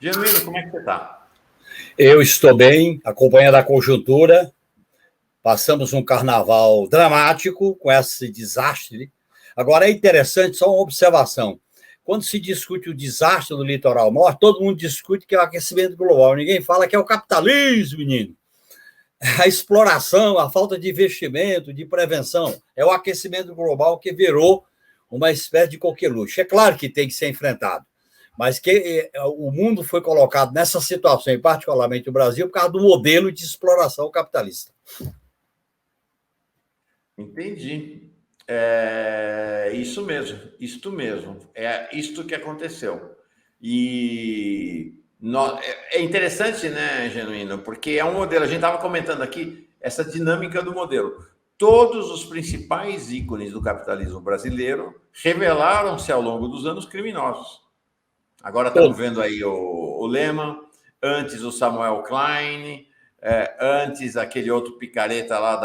Genuíno, como é que você está? Eu estou bem, acompanhando a conjuntura. Passamos um carnaval dramático com esse desastre. Agora, é interessante, só uma observação. Quando se discute o desastre do litoral norte, todo mundo discute que é o aquecimento global. Ninguém fala que é o capitalismo, menino. A exploração, a falta de investimento, de prevenção. É o aquecimento global que virou uma espécie de coqueluche. É claro que tem que ser enfrentado, mas que o mundo foi colocado nessa situação, e particularmente o Brasil, por causa do modelo de exploração capitalista. Entendi. Isso mesmo, isto mesmo. É isto que aconteceu. E é interessante, né, Genuíno? Porque é um modelo, a gente estava comentando aqui essa dinâmica do modelo. Todos os principais ícones do capitalismo brasileiro revelaram-se ao longo dos anos criminosos. Agora estamos vendo aí o Lehman, antes o Samuel Klein, antes aquele outro picareta lá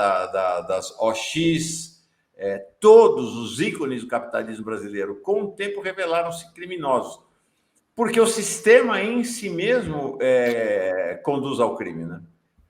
das OX, todos os ícones do capitalismo brasileiro, com o tempo, revelaram-se criminosos. Porque o sistema em si mesmo conduz ao crime, né?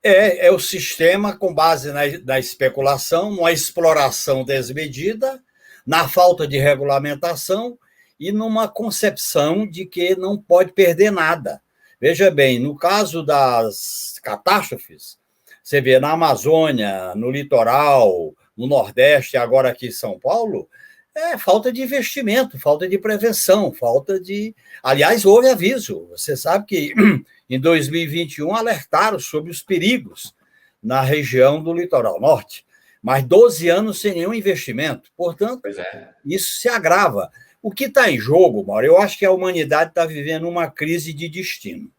É o sistema com base na especulação, numa exploração desmedida, na falta de regulamentação e numa concepção de que não pode perder nada. Veja bem, no caso das catástrofes, você vê na Amazônia, no litoral, no Nordeste, agora aqui em São Paulo, é falta de investimento, falta de prevenção, falta de. Aliás, houve aviso. Você sabe que em 2021 alertaram sobre os perigos na região do litoral norte, mas 12 anos sem nenhum investimento. Portanto, isso se agrava. O que está em jogo, Mauro, eu acho que a humanidade está vivendo uma crise de destino.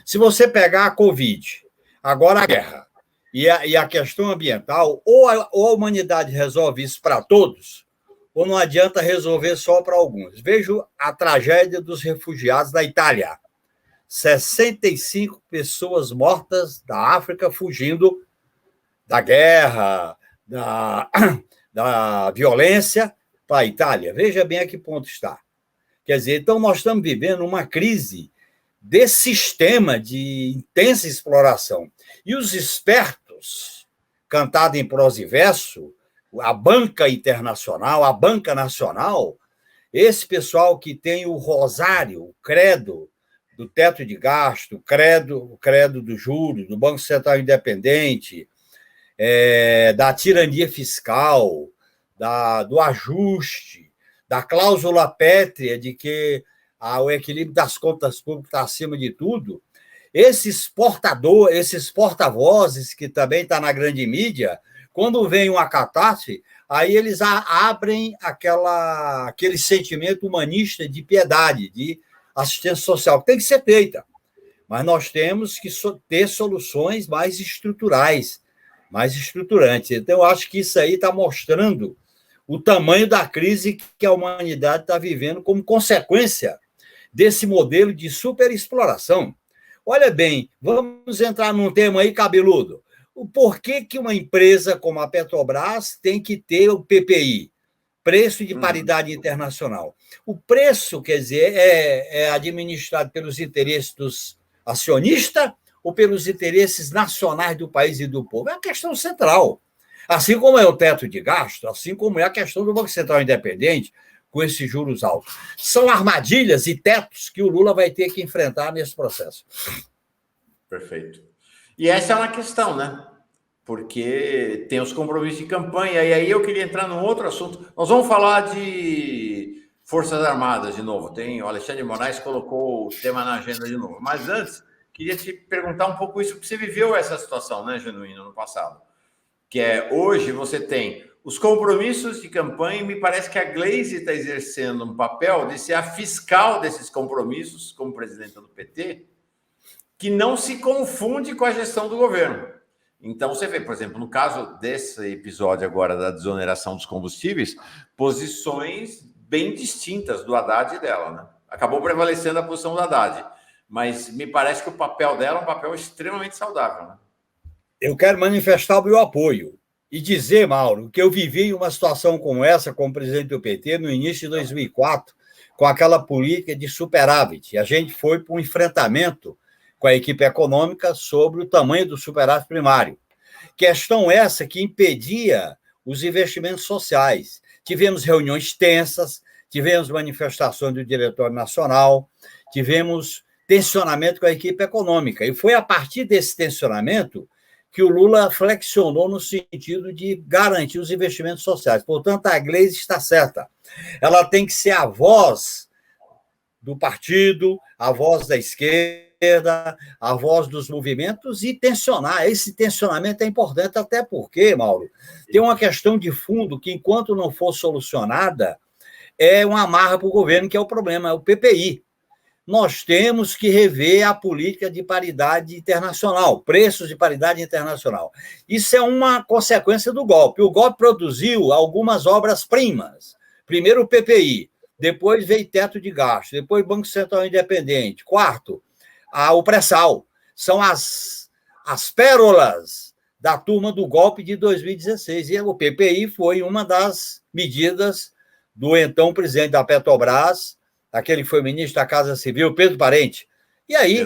Se você pegar a Covid, agora a guerra e a questão ambiental, ou a humanidade resolve isso para todos, ou não adianta resolver só para alguns. Vejo a tragédia dos refugiados da Itália. 65 pessoas mortas da África fugindo da guerra, da violência para a Itália. Veja bem a que ponto está. Quer dizer, então nós estamos vivendo uma crise desse sistema de intensa exploração. E os espertos, cantado em prosa e verso, a banca internacional, a banca nacional, esse pessoal que tem o rosário, o credo do teto de gasto, o credo do juros, do Banco Central Independente, da tirania fiscal, do ajuste, da cláusula pétrea de que o equilíbrio das contas públicas está acima de tudo, esses porta-vozes que também estão na grande mídia, quando vem uma catástrofe, aí eles abrem aquele sentimento humanista de piedade, de assistência social, que tem que ser feita. Mas nós temos que ter soluções mais estruturais, mais estruturantes. Então, eu acho que isso aí está mostrando o tamanho da crise que a humanidade está vivendo como consequência desse modelo de superexploração. Olha bem, vamos entrar num tema aí cabeludo. O porquê que uma empresa como a Petrobras tem que ter o PPI, preço de paridade internacional? O preço, quer dizer, é administrado pelos interesses dos acionistas ou pelos interesses nacionais do país e do povo? É uma questão central. Assim como é o teto de gasto, assim como é a questão do Banco Central Independente, com esses juros altos. São armadilhas e tetos que o Lula vai ter que enfrentar nesse processo. Perfeito. E essa é uma questão, né? Porque tem os compromissos de campanha, e aí eu queria entrar num outro assunto. Nós vamos falar de Forças Armadas de novo. O Alexandre de Moraes colocou o tema na agenda de novo. Mas antes, queria te perguntar um pouco isso, porque você viveu essa situação, né, Genuíno, no passado. Que hoje você tem os compromissos de campanha, e me parece que a Gleisi está exercendo um papel de ser a fiscal desses compromissos, como presidenta do PT, que não se confunde com a gestão do governo. Então, você vê, por exemplo, no caso desse episódio agora da desoneração dos combustíveis, posições bem distintas do Haddad e dela, né? Acabou prevalecendo a posição do Haddad, mas me parece que o papel dela é um papel extremamente saudável, né? Eu quero manifestar o meu apoio e dizer, Mauro, que eu vivi uma situação como essa como presidente do PT no início de 2004, com aquela política de superávit. A gente foi para um enfrentamento com a equipe econômica sobre o tamanho do superávit primário. Questão essa que impedia os investimentos sociais. Tivemos reuniões tensas, tivemos manifestações do Diretório Nacional, tivemos tensionamento com a equipe econômica. E foi a partir desse tensionamento que o Lula flexionou no sentido de garantir os investimentos sociais. Portanto, a Gleisi está certa. Ela tem que ser a voz do partido, a voz da esquerda, a voz dos movimentos e tensionar. Esse tensionamento é importante, até porque, Mauro, tem uma questão de fundo que, enquanto não for solucionada, é uma amarra para o governo, que é o problema, é o PPI. Nós temos que rever a política de paridade internacional, preços de paridade internacional. Isso é uma consequência do golpe. O golpe produziu algumas obras-primas. Primeiro o PPI, depois veio teto de gasto, depois Banco Central Independente. Quarto, o pré-sal. São as pérolas da turma do golpe de 2016. E o PPI foi uma das medidas do então presidente da Petrobras, aquele que foi ministro da Casa Civil, Pedro Parente. E aí,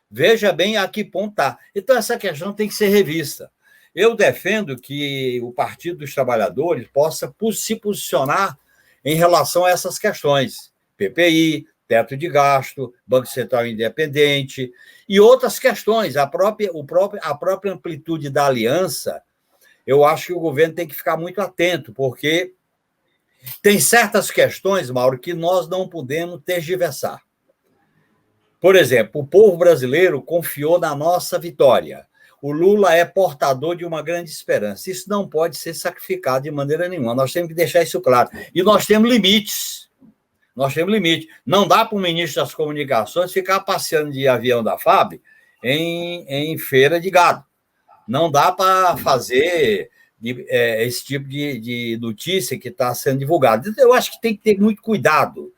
veja bem a que ponto está. Então, essa questão tem que ser revista. Eu defendo que o Partido dos Trabalhadores possa se posicionar em relação a essas questões. PPI, teto de gasto, Banco Central Independente e outras questões. A própria amplitude da aliança, eu acho que o governo tem que ficar muito atento, porque tem certas questões, Mauro, que nós não podemos tergiversar. Por exemplo, o povo brasileiro confiou na nossa vitória. O Lula é portador de uma grande esperança. Isso não pode ser sacrificado de maneira nenhuma. Nós temos que deixar isso claro. E nós temos limites. Não dá para o ministro das Comunicações ficar passeando de avião da FAB em feira de gado. Não dá para fazer esse tipo de notícia que está sendo divulgada. Então, eu acho que tem que ter muito cuidado.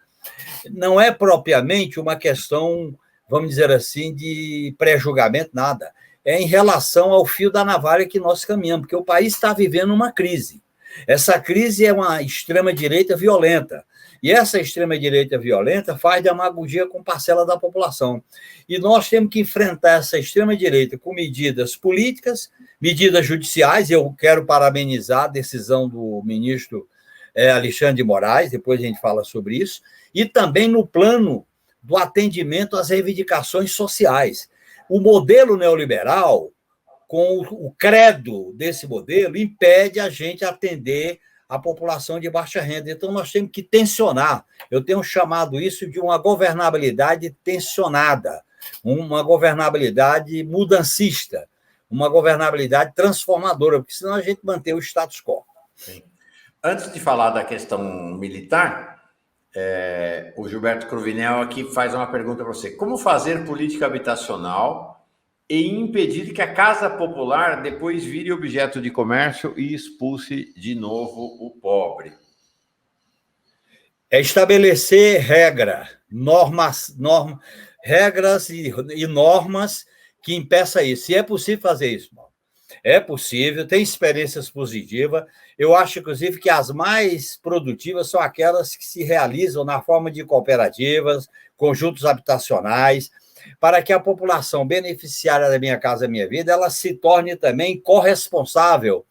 Não é propriamente uma questão, vamos dizer assim, de pré-julgamento, nada. É em relação ao fio da navalha que nós caminhamos, porque o país está vivendo uma crise. Essa crise é uma extrema-direita violenta. E essa extrema-direita violenta faz demagogia com parcela da população. E nós temos que enfrentar essa extrema-direita com medidas políticas, medidas judiciais. Eu quero parabenizar a decisão do ministro Alexandre de Moraes, depois a gente fala sobre isso, e também no plano do atendimento às reivindicações sociais. O modelo neoliberal, com o credo desse modelo, impede a gente atender a população de baixa renda. Então, nós temos que tensionar. Eu tenho chamado isso de uma governabilidade tensionada, uma governabilidade mudancista, uma governabilidade transformadora, porque senão a gente mantém o status quo. Sim. Antes de falar da questão militar, o Gilberto Cruvinel aqui faz uma pergunta para você. Como fazer política habitacional e impedir que a casa popular depois vire objeto de comércio e expulse de novo o pobre? É estabelecer regras e normas que impeçam isso. E é possível fazer isso, Paulo. É possível, tem experiências positivas. Eu acho, inclusive, que as mais produtivas são aquelas que se realizam na forma de cooperativas, conjuntos habitacionais, para que a população beneficiária da Minha Casa Minha Vida ela se torne também corresponsável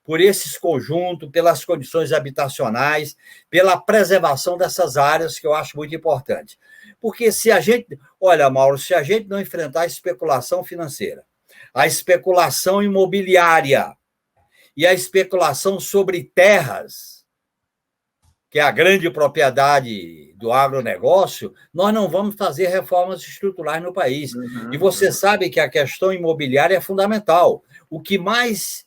por esses conjuntos, pelas condições habitacionais, pela preservação dessas áreas, que eu acho muito importante. Porque se a gente... Olha, Mauro, se a gente não enfrentar a especulação financeira, a especulação imobiliária e a especulação sobre terras, que é a grande propriedade do agronegócio, nós não vamos fazer reformas estruturais no país. E você sabe que a questão imobiliária é fundamental. O que mais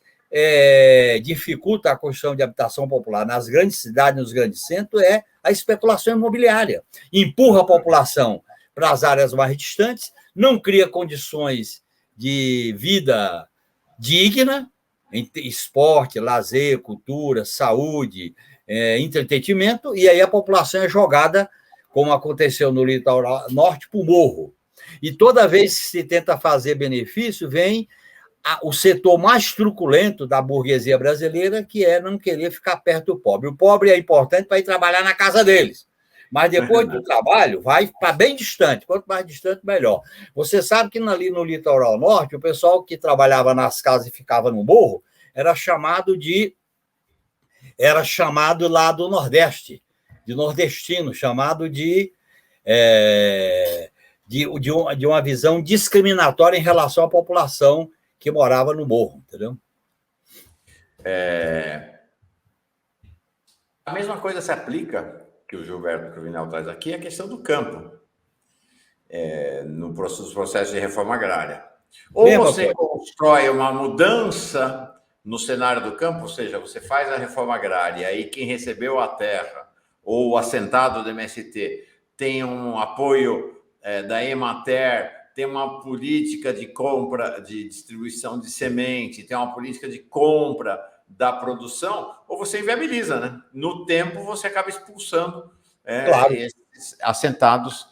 dificulta a construção de habitação popular nas grandes cidades, nos grandes centros, é a especulação imobiliária. Empurra a população para as áreas mais distantes, não cria condições de vida digna, esporte, lazer, cultura, saúde, entretenimento, e aí a população é jogada, como aconteceu no litoral norte, para o morro. E toda vez que se tenta fazer benefício, vem o setor mais truculento da burguesia brasileira, que é não querer ficar perto do pobre. O pobre é importante para ir trabalhar na casa deles, Mas depois do trabalho, vai para bem distante. Quanto mais distante, melhor. Você sabe que ali no litoral norte, o pessoal que trabalhava nas casas e ficava no morro era chamado lá do Nordeste, de nordestino, chamado de uma visão discriminatória em relação à população que morava no morro, entendeu? A mesma coisa se aplica, que o Gilberto Cruvinel traz aqui, a questão do campo, nos processos de reforma agrária. Ou você constrói uma mudança no cenário do campo, ou seja, você faz a reforma agrária, e aí quem recebeu a terra, ou o assentado do MST, tem um apoio da Emater, tem uma política de compra, de distribuição de semente, tem uma política de compra da produção, ou você inviabiliza, né? No tempo, você acaba expulsando claro. esses assentados.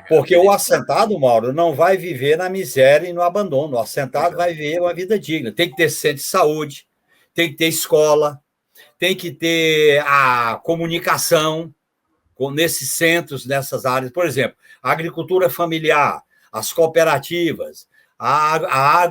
Porque o assentado, Mauro, não vai viver na miséria e no abandono. O assentado vai viver uma vida digna. Tem que ter centro de saúde, tem que ter escola, tem que ter a comunicação nesses centros, nessas áreas. Por exemplo, a agricultura familiar, as cooperativas, a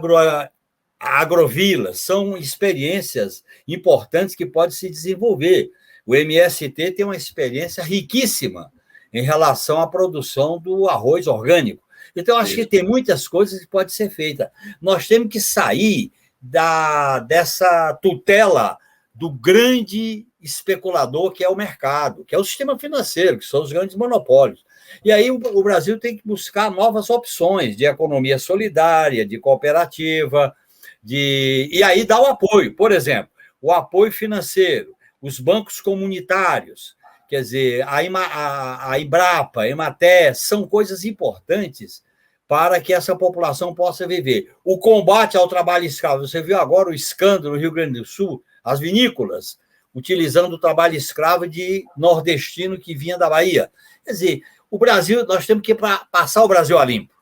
agrovila, são experiências importantes que podem se desenvolver. O MST tem uma experiência riquíssima em relação à produção do arroz orgânico. Então, acho que tem muitas coisas que podem ser feitas. Nós temos que sair dessa tutela do grande especulador que é o mercado, que é o sistema financeiro, que são os grandes monopólios. E aí o Brasil tem que buscar novas opções de economia solidária, de cooperativa, e aí dar o apoio. Por exemplo, o apoio financeiro, os bancos comunitários, quer dizer, a Embrapa, a Emater, são coisas importantes para que essa população possa viver. O combate ao trabalho escravo, você viu agora o escândalo no Rio Grande do Sul, as vinícolas, utilizando o trabalho escravo de nordestino que vinha da Bahia. Quer dizer, o Brasil, nós temos que passar o Brasil a limpo.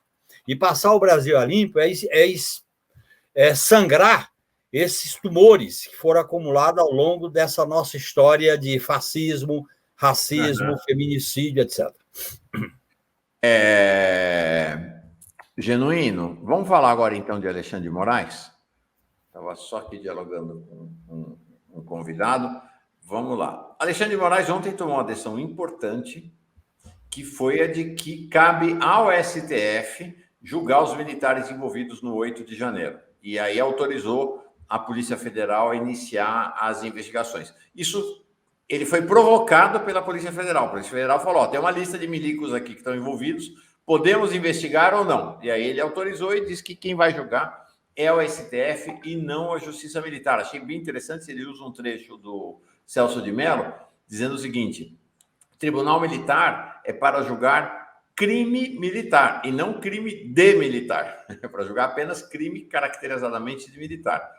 E passar o Brasil a limpo é sangrar esses tumores que foram acumulados ao longo dessa nossa história de fascismo, racismo, feminicídio, etc. Genuíno. Vamos falar agora, então, de Alexandre de Moraes? Estava só aqui dialogando com um convidado. Vamos lá. Alexandre de Moraes ontem tomou uma decisão importante, que foi a de que cabe ao STF julgar os militares envolvidos no 8 de janeiro. E aí autorizou a Polícia Federal a iniciar as investigações. Isso, ele foi provocado pela Polícia Federal. A Polícia Federal falou, tem uma lista de milicos aqui que estão envolvidos, podemos investigar ou não? E aí ele autorizou e disse que quem vai julgar é o STF e não a Justiça Militar. Achei bem interessante, ele usa um trecho do Celso de Mello, dizendo o seguinte, Tribunal Militar é para julgar crime militar e não crime de militar. É para julgar apenas crime caracterizadamente de militar.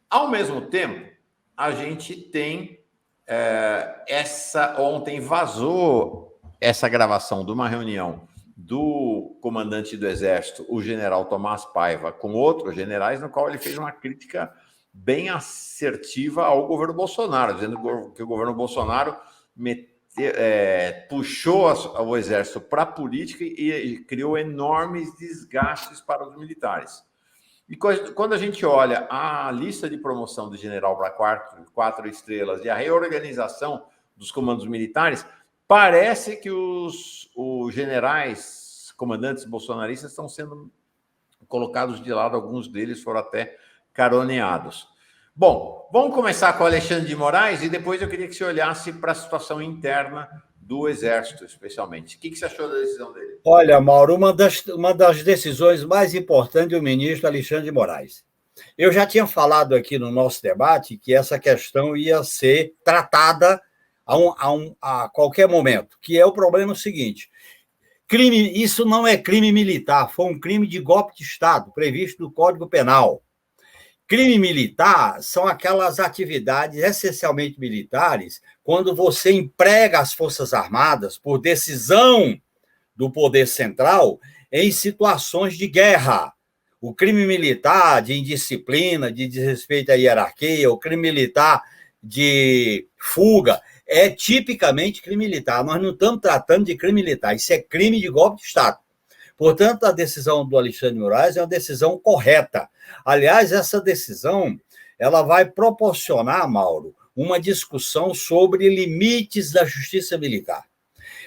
Ao mesmo tempo, a gente tem ontem vazou essa gravação de uma reunião do comandante do Exército, o general Tomás Paiva, com outros generais, no qual ele fez uma crítica bem assertiva ao governo Bolsonaro, dizendo que o governo Bolsonaro puxou o Exército para a política e criou enormes desgastes para os militares. E quando a gente olha a lista de promoção do general para quatro estrelas e a reorganização dos comandos militares, parece que os generais, comandantes bolsonaristas estão sendo colocados de lado, alguns deles foram até caroneados. Bom, vamos começar com o Alexandre de Moraes e depois eu queria que você olhasse para a situação interna do Exército, especialmente. O que você achou da decisão dele? Olha, Mauro, uma das decisões mais importantes do ministro Alexandre de Moraes. Eu já tinha falado aqui no nosso debate que essa questão ia ser tratada a qualquer momento, que é o problema seguinte, isso não é crime militar, foi um crime de golpe de Estado, previsto no Código Penal. Crime militar são aquelas atividades essencialmente militares, quando você emprega as Forças Armadas por decisão do poder central em situações de guerra. O crime militar de indisciplina, de desrespeito à hierarquia, o crime militar de fuga, é tipicamente crime militar. Nós não estamos tratando de crime militar, isso é crime de golpe de Estado. Portanto, a decisão do Alexandre de Moraes é uma decisão correta. Aliás, essa decisão ela vai proporcionar, Mauro, uma discussão sobre limites da justiça militar.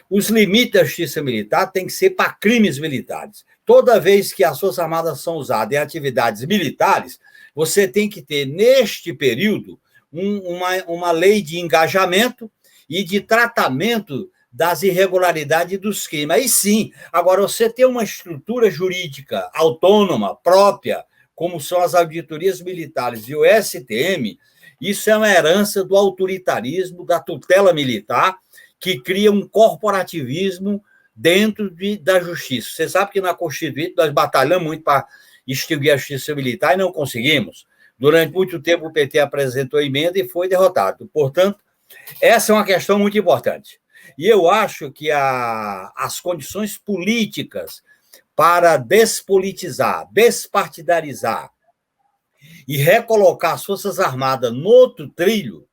Os limites da justiça militar têm que ser para crimes militares. Toda vez que as Forças Armadas são usadas em atividades militares, você tem que ter, neste período, uma lei de engajamento e de tratamento das irregularidades dos crimes. Aí sim, agora você tem uma estrutura jurídica autônoma, própria, como são as auditorias militares e o STM, isso é uma herança do autoritarismo, da tutela militar, que cria um corporativismo dentro da justiça. Você sabe que na Constituinte nós batalhamos muito para extinguir a justiça militar e não conseguimos. Durante muito tempo o PT apresentou emenda e foi derrotado. Portanto, essa é uma questão muito importante. E eu acho que as condições políticas para despolitizar, despartidarizar e recolocar as Forças Armadas no outro trilho,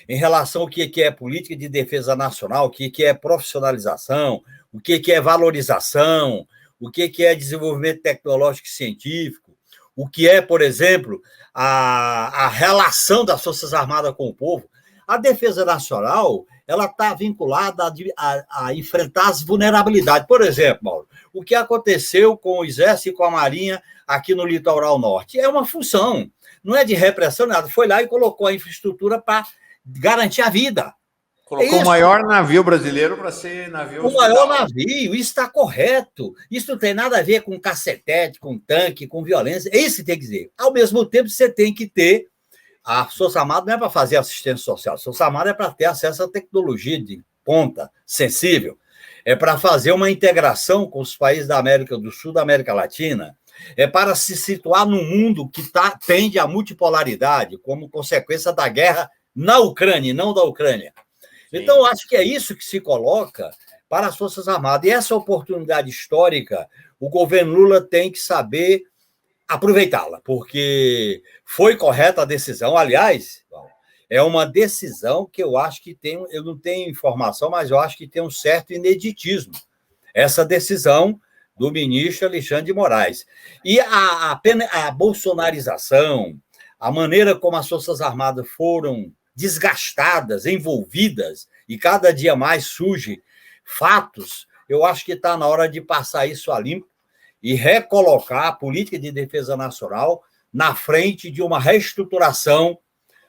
em relação ao que é política de defesa nacional, o que é profissionalização, o que é valorização, o que é desenvolvimento tecnológico e científico, o que é, por exemplo, a relação das Forças Armadas com o povo. A defesa nacional ela está vinculada a enfrentar as vulnerabilidades. Por exemplo, Mauro, o que aconteceu com o Exército e com a Marinha aqui no Litoral Norte é uma função, não é de repressão, nada. Foi lá e colocou a infraestrutura para garantir a vida. Colocou o maior navio brasileiro para ser navio hospital. O maior navio, isso está correto. Isso não tem nada a ver com cacetete, com tanque, com violência. É isso que tem que dizer. Ao mesmo tempo, você tem que ter... A Força Armada não é para fazer assistência social. A Força Armada é para ter acesso à tecnologia de ponta, sensível. É para fazer uma integração com os países da América do Sul, da América Latina. É para se situar num mundo que tende à multipolaridade, como consequência da guerra na Ucrânia e não da Ucrânia. Sim. Então, acho que é isso que se coloca para as Forças Armadas. E essa oportunidade histórica, o governo Lula tem que saber aproveitá-la, porque foi correta a decisão. Aliás, é uma decisão que eu acho que tem, eu não tenho informação, mas eu acho que tem um certo ineditismo. Essa decisão do ministro Alexandre de Moraes. E a bolsonarização, a maneira como as Forças Armadas foram desgastadas, envolvidas, e cada dia mais surgem fatos, eu acho que está na hora de passar isso a limpo e recolocar a política de defesa nacional na frente de uma reestruturação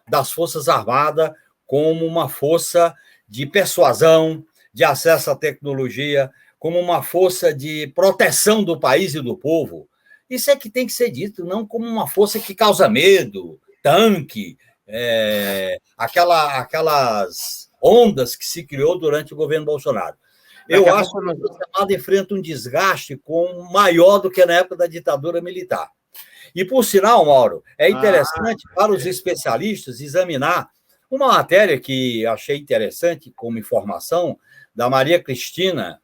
das Forças Armadas como uma força de persuasão, de acesso à tecnologia, como uma força de proteção do país e do povo. Isso é que tem que ser dito, não como uma força que causa medo, tanque, aquelas ondas que se criou durante o governo Bolsonaro. Eu acho que a Força Armada enfrenta um desgaste maior do que na época da ditadura militar. E, por sinal, Mauro, é interessante para os especialistas examinar uma matéria que achei interessante como informação da Maria Cristina,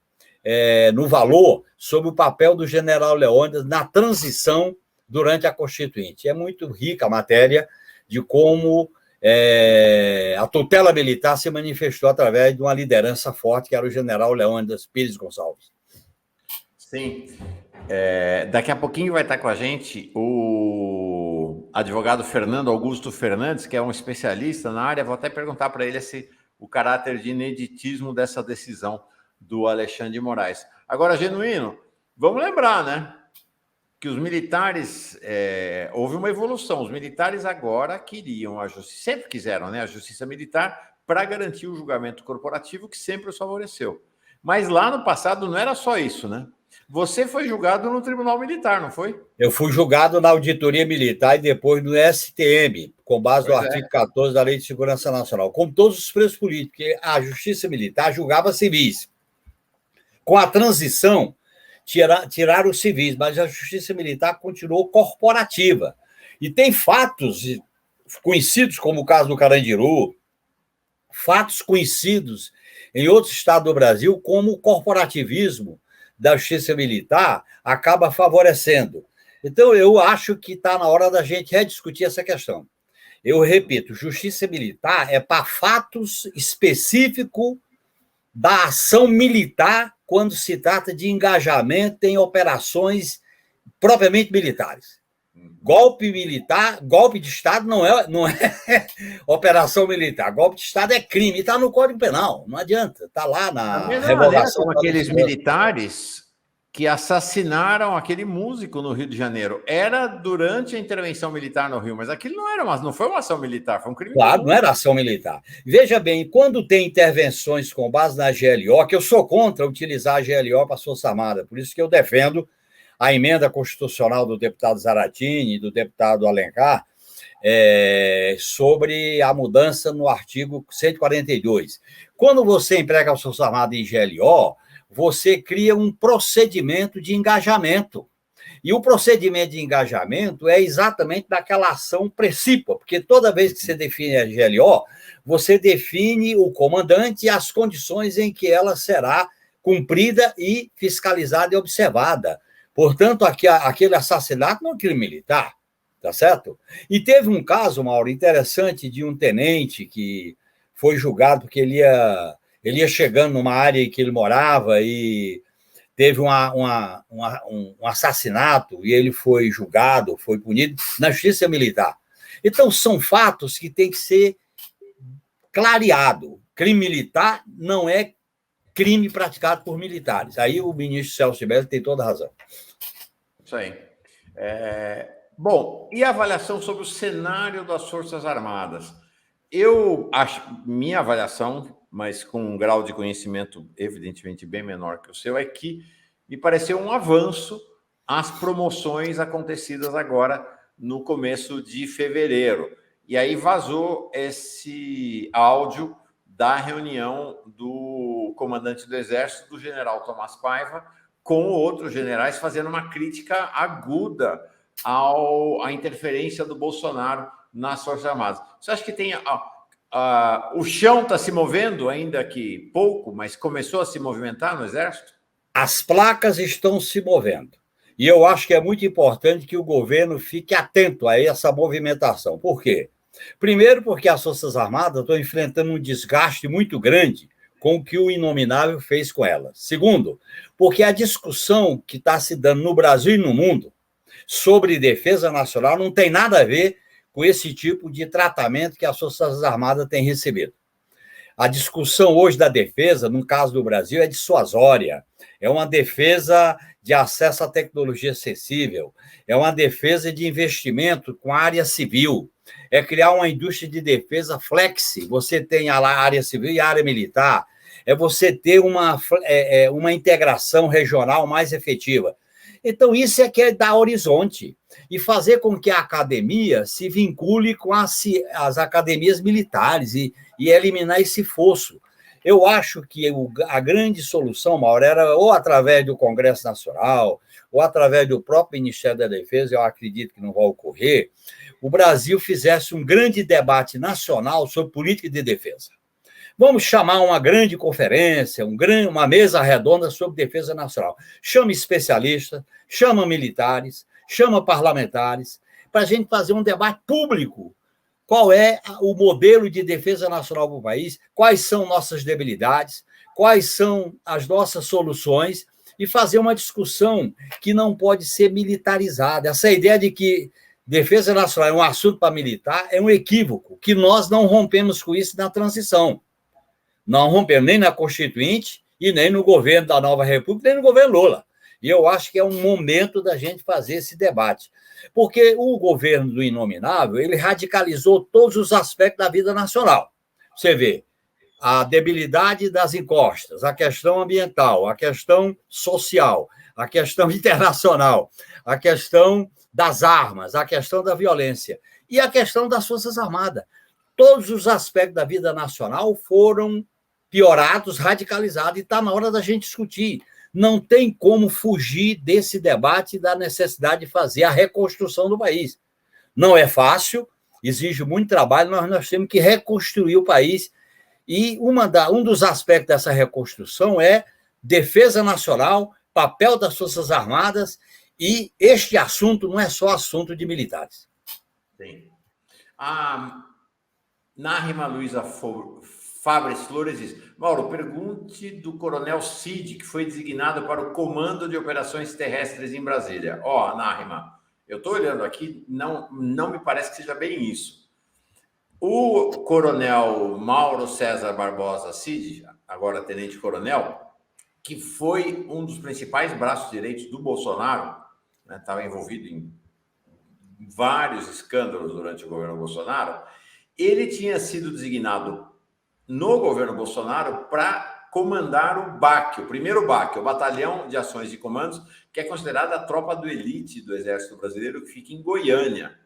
no Valor, sobre o papel do general Leônidas na transição durante a Constituinte. É muito rica a matéria de como a tutela militar se manifestou através de uma liderança forte, que era o general Leônidas Pires Gonçalves. Sim. Daqui a pouquinho vai estar com a gente o advogado Fernando Augusto Fernandes, que é um especialista na área. Vou até perguntar para ele o caráter de ineditismo dessa decisão do Alexandre de Moraes. Agora, Genuíno, vamos lembrar, né? Que os militares, houve uma evolução. Os militares agora queriam a justiça, sempre quiseram, né, a justiça militar para garantir o julgamento corporativo que sempre os favoreceu. Mas lá no passado não era só isso, né? Você foi julgado no Tribunal Militar, não foi? Eu fui julgado na Auditoria Militar e depois no STM, com base no artigo 14 da Lei de Segurança Nacional, como todos os presos políticos, porque a Justiça Militar julgava civis. Com a transição, tiraram os civis, mas a Justiça Militar continuou corporativa. E tem fatos conhecidos, como o caso do Carandiru, fatos conhecidos em outros estados do Brasil, como o corporativismo da Justiça Militar acaba favorecendo. Então, eu acho que está na hora da gente rediscutir essa questão. Eu repito, justiça militar é para fatos específicos da ação militar quando se trata de engajamento em operações propriamente militares. Golpe militar, golpe de Estado não é operação militar. Golpe de Estado é crime, está no Código Penal, não adianta, está lá na revogação. Como aqueles militares que assassinaram aquele músico no Rio de Janeiro. Era durante a intervenção militar no Rio, mas aquilo não foi uma ação militar, foi um crime. Claro, não era ação militar. Veja bem, quando tem intervenções com base na GLO, que eu sou contra utilizar a GLO para a Força Armada, por isso que eu defendo a emenda constitucional do deputado Zaratini e do deputado Alencar sobre a mudança no artigo 142. Quando você emprega a Força Armada em GLO, você cria um procedimento de engajamento. E o procedimento de engajamento é exatamente daquela ação precípua, porque toda vez que você define a GLO, você define o comandante e as condições em que ela será cumprida e fiscalizada e observada. Portanto, aquele assassinato não é um crime militar, tá certo? E teve um caso, Mauro, interessante de um tenente que foi julgado porque ele ia chegando numa área em que ele morava e teve um assassinato e ele foi julgado, foi punido na justiça militar. Então, são fatos que têm que ser clareados. Crime militar não é crime praticado por militares. Aí o ministro Celso de Mello tem toda a razão. Isso aí. Bom, e a avaliação sobre o cenário das Forças Armadas? Eu acho, minha avaliação, mas com um grau de conhecimento evidentemente bem menor que o seu, é que me pareceu um avanço às promoções acontecidas agora no começo de fevereiro. E aí vazou esse áudio da reunião do comandante do Exército, do general Tomás Paiva, com outros generais, fazendo uma crítica aguda à interferência do Bolsonaro nas Forças Armadas. Você acha que tem... o chão está se movendo, ainda que pouco, mas começou a se movimentar no Exército? As placas estão se movendo. E eu acho que é muito importante que o governo fique atento a essa movimentação. Por quê? Primeiro, porque as Forças Armadas estão enfrentando um desgaste muito grande com o que o Inominável fez com elas. Segundo, porque a discussão que está se dando no Brasil e no mundo sobre defesa nacional não tem nada a ver com esse tipo de tratamento que as Forças Armadas têm recebido. A discussão hoje da defesa, no caso do Brasil, é dissuasória. É uma defesa de acesso à tecnologia acessível. É uma defesa de investimento com a área civil. É criar uma indústria de defesa flexi. Você tem a área civil e a área militar. É você ter uma integração regional mais efetiva. Então, isso é que é dar horizonte e fazer com que a academia se vincule com as academias militares e eliminar esse fosso. Eu acho que a grande solução, Mauro, era ou através do Congresso Nacional, ou através do próprio Ministério da Defesa, eu acredito que não vai ocorrer, o Brasil fizesse um grande debate nacional sobre política de defesa. Vamos chamar uma grande conferência, uma mesa redonda sobre defesa nacional. Chama especialistas, chama militares, chama parlamentares, para a gente fazer um debate público. Qual é o modelo de defesa nacional para o país, quais são nossas debilidades, quais são as nossas soluções, e fazer uma discussão que não pode ser militarizada. Essa ideia de que defesa nacional é um assunto para militar é um equívoco, que nós não rompemos com isso na transição. Não rompemos nem na Constituinte e nem no governo da Nova República, nem no governo Lula. E eu acho que é um momento da gente fazer esse debate. Porque o governo do Inominável, ele radicalizou todos os aspectos da vida nacional. Você vê a debilidade das encostas, a questão ambiental, a questão social, a questão internacional, a questão das armas, a questão da violência e a questão das Forças Armadas. Todos os aspectos da vida nacional foram piorados, radicalizados, e está na hora da gente discutir. Não tem como fugir desse debate da necessidade de fazer a reconstrução do país. Não é fácil, exige muito trabalho, nós temos que reconstruir o país. E um dos aspectos dessa reconstrução é defesa nacional, papel das Forças Armadas, e este assunto não é só assunto de militares. Sim. A Nárima Luiza Fabres Flores diz: Mauro, pergunte do Coronel Cid, que foi designado para o Comando de Operações Terrestres em Brasília. Nárima, eu estou olhando aqui, não me parece que seja bem isso. O Coronel Mauro César Barbosa Cid, agora tenente-coronel, que foi um dos principais braços direitos do Bolsonaro, estava envolvido em vários escândalos durante o governo Bolsonaro, ele tinha sido designado no governo Bolsonaro para comandar o BAC, o primeiro BAC, o Batalhão de Ações e Comandos, que é considerada a tropa do elite do Exército Brasileiro, que fica em Goiânia.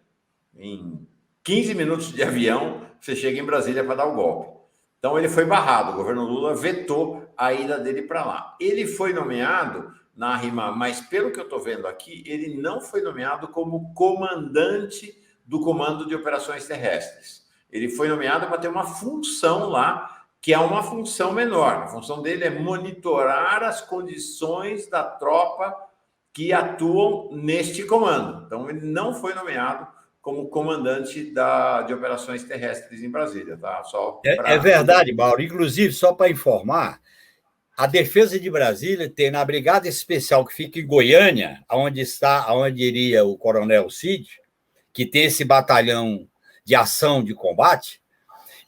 Em 15 minutos de avião, você chega em Brasília para dar o golpe. Então, ele foi barrado, o governo Lula vetou a ida dele para lá. Ele foi nomeado na RIMA, mas pelo que eu estou vendo aqui, ele não foi nomeado como comandante do Comando de Operações Terrestres. Ele foi nomeado para ter uma função lá, que é uma função menor. A função dele é monitorar as condições da tropa que atuam neste comando. Então, ele não foi nomeado como comandante de operações terrestres em Brasília. Tá? É verdade, Mauro. Inclusive, só para informar, a Defesa de Brasília tem na Brigada Especial que fica em Goiânia, onde iria o Coronel Cid, que tem esse batalhão de ação de combate,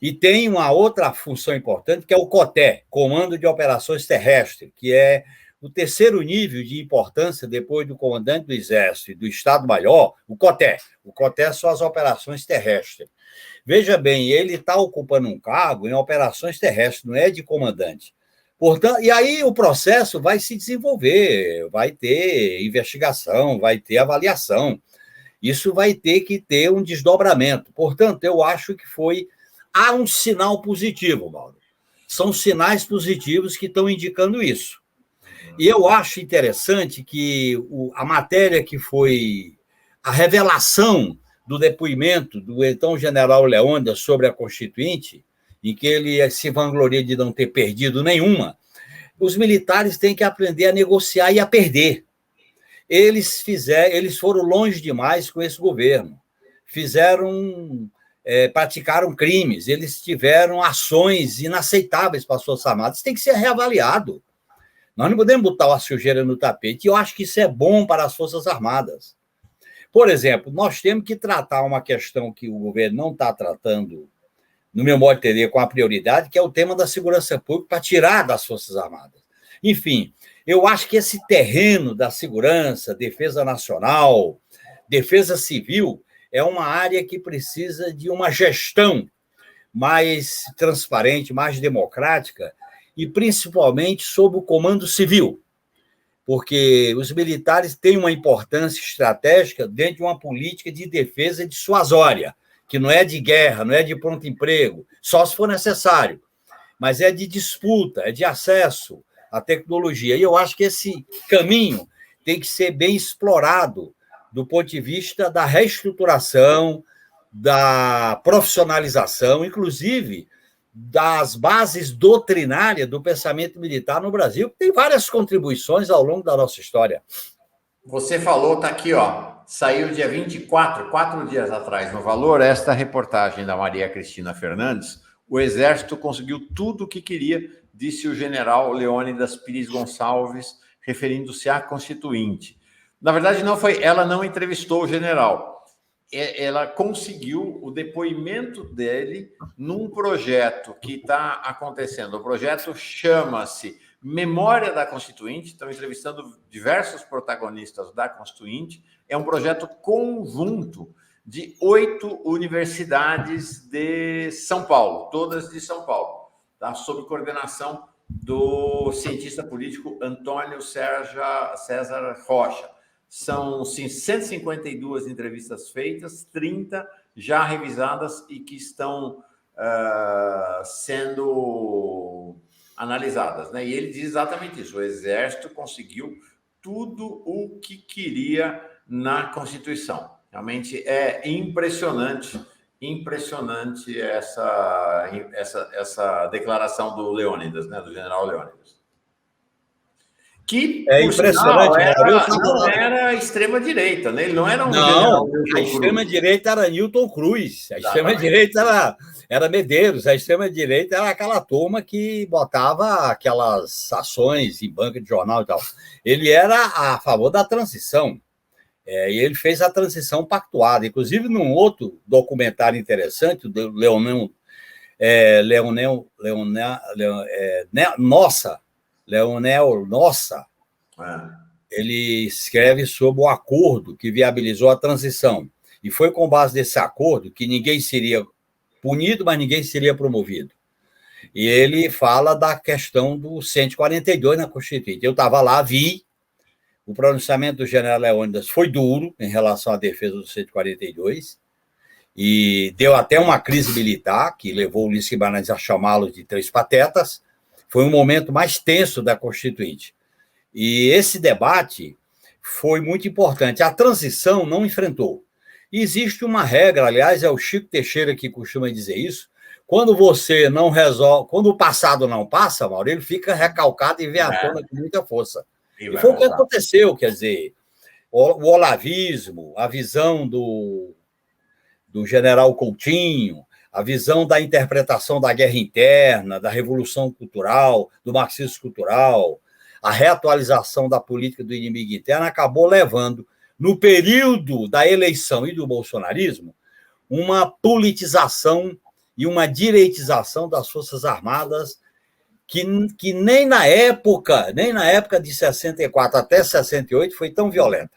e tem uma outra função importante, que é o COTÉ, Comando de Operações Terrestres, que é o terceiro nível de importância, depois do comandante do Exército e do Estado-Maior, o COTÉ. O COTÉ são as operações terrestres. Veja bem, ele está ocupando um cargo em operações terrestres, não é de comandante. Portanto, e aí o processo vai se desenvolver, vai ter investigação, vai ter avaliação. Isso vai ter que ter um desdobramento. Portanto, eu acho que há um sinal positivo, Mauro. São sinais positivos que estão indicando isso. E eu acho interessante que a matéria que foi a revelação do depoimento do então general Leônidas sobre a Constituinte, em que ele se vangloria de não ter perdido nenhuma, os militares têm que aprender a negociar e a perder. Eles foram longe demais com esse governo, praticaram crimes, eles tiveram ações inaceitáveis para as Forças Armadas. Isso tem que ser reavaliado. Nós não podemos botar a sujeira no tapete, e eu acho que isso é bom para as Forças Armadas. Por exemplo, nós temos que tratar uma questão que o governo não está tratando, no meu modo de entender, com a prioridade, que é o tema da segurança pública, para tirar das Forças Armadas. Enfim, eu acho que esse terreno da segurança, defesa nacional, defesa civil, é uma área que precisa de uma gestão mais transparente, mais democrática, e principalmente sob o comando civil, porque os militares têm uma importância estratégica dentro de uma política de defesa dissuasória, que não é de guerra, não é de pronto emprego, só se for necessário, mas é de disputa, é de acesso à tecnologia. E eu acho que esse caminho tem que ser bem explorado do ponto de vista da reestruturação, da profissionalização, inclusive das bases doutrinárias do pensamento militar no Brasil, que tem várias contribuições ao longo da nossa história. Você falou, está aqui, saiu dia 24, 4 dias atrás, no Valor, esta reportagem da Maria Cristina Fernandes. O Exército conseguiu tudo o que queria, disse o general Leônidas Pires Gonçalves, referindo-se à Constituinte. Na verdade, ela não entrevistou o general. Ela conseguiu o depoimento dele num projeto que está acontecendo. O projeto chama-se Memória da Constituinte. Estão entrevistando diversos protagonistas da Constituinte. É um projeto conjunto de 8 universidades de São Paulo, todas de São Paulo, tá? Sob coordenação do cientista político Antônio César Rocha. São 152 entrevistas feitas, 30 já revisadas e que estão sendo analisadas, né? E ele diz exatamente isso: o Exército conseguiu tudo o que queria na Constituição. Realmente é impressionante essa declaração do Leônidas, né? Do general Leônidas. Que, É por impressionante, sinal, Mauro. não era extrema-direita, né? Ele não era um Não, general Newton a Cruz. extrema-direita era Newton Cruz, a extrema-direita era Medeiros, a extrema-direita era aquela turma que botava aquelas ações em banca de jornal e tal. Ele era a favor da transição, e ele fez a transição pactuada. Inclusive, num outro documentário interessante, do Leonel Nossa, ele escreve sobre o acordo que viabilizou a transição. E foi com base nesse acordo que ninguém seria punido, mas ninguém seria promovido. E ele fala da questão do 142 na Constituinte. Eu estava lá, vi, o pronunciamento do general Leônidas foi duro em relação à defesa do 142, e deu até uma crise militar, que levou o Ulisses Guimarães a chamá-lo de três patetas. Foi um momento mais tenso da Constituinte. E esse debate foi muito importante. A transição não enfrentou. E existe uma regra, aliás, é o Chico Teixeira que costuma dizer isso, quando você não resolve, quando o passado não passa, Mauro, ele fica recalcado e vem à tona com muita força. E foi o que aconteceu, quer dizer, o olavismo, a visão do general Coutinho, a visão da interpretação da guerra interna, da revolução cultural, do marxismo cultural, a reatualização da política do inimigo interno acabou levando, no período da eleição e do bolsonarismo, uma politização e uma direitização das Forças Armadas que nem na época de 64 até 68 foi tão violenta.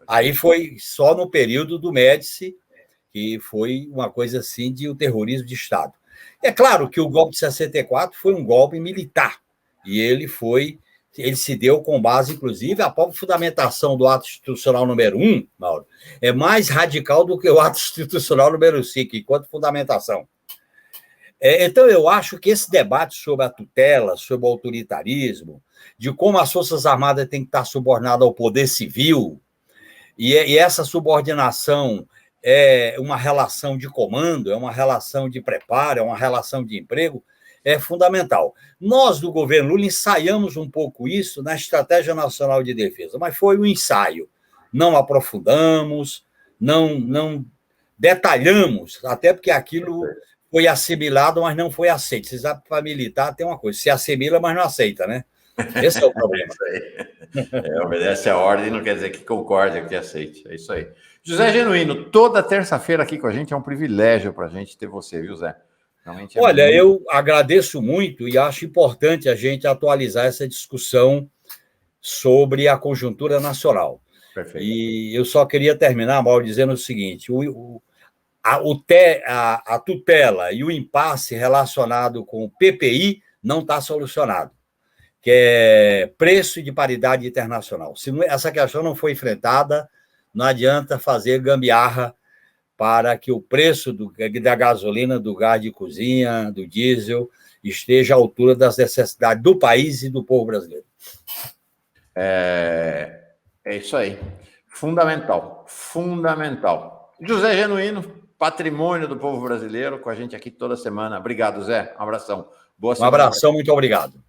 Aí foi só no período do Médici, que foi uma coisa assim de um terrorismo de Estado. É claro que o golpe de 64 foi um golpe militar, e ele se deu com base, inclusive, a própria fundamentação do ato institucional número 1, Mauro, é mais radical do que o ato institucional número 5, enquanto fundamentação. Então, eu acho que esse debate sobre a tutela, sobre o autoritarismo, de como as Forças Armadas têm que estar subordinadas ao poder civil, e essa subordinação é uma relação de comando, é uma relação de preparo, é uma relação de emprego, é fundamental. Nós, do governo Lula, ensaiamos um pouco isso na Estratégia Nacional de Defesa, mas foi um ensaio. Não aprofundamos, não detalhamos, até porque aquilo foi assimilado, mas não foi aceito. Você sabe que para militar tem uma coisa, se assimila, mas não aceita, né? Esse é o problema. Obedece a ordem não quer dizer que concorde, que aceite. É isso aí. José Genuíno, toda terça-feira aqui com a gente, é um privilégio para a gente ter você, viu, Zé? Olha, eu agradeço muito e acho importante a gente atualizar essa discussão sobre a conjuntura nacional. Perfeito. E eu só queria terminar, Mauro, dizendo o seguinte: a tutela e o impasse relacionado com o PPI não está solucionado, que é preço de paridade internacional. Se essa questão não foi enfrentada, não adianta fazer gambiarra para que o preço da gasolina, do gás de cozinha, do diesel, esteja à altura das necessidades do país e do povo brasileiro. É isso aí. Fundamental. José Genuíno, patrimônio do povo brasileiro, com a gente aqui toda semana. Obrigado, Zé. Um abração. Boa semana. Um abração, muito obrigado.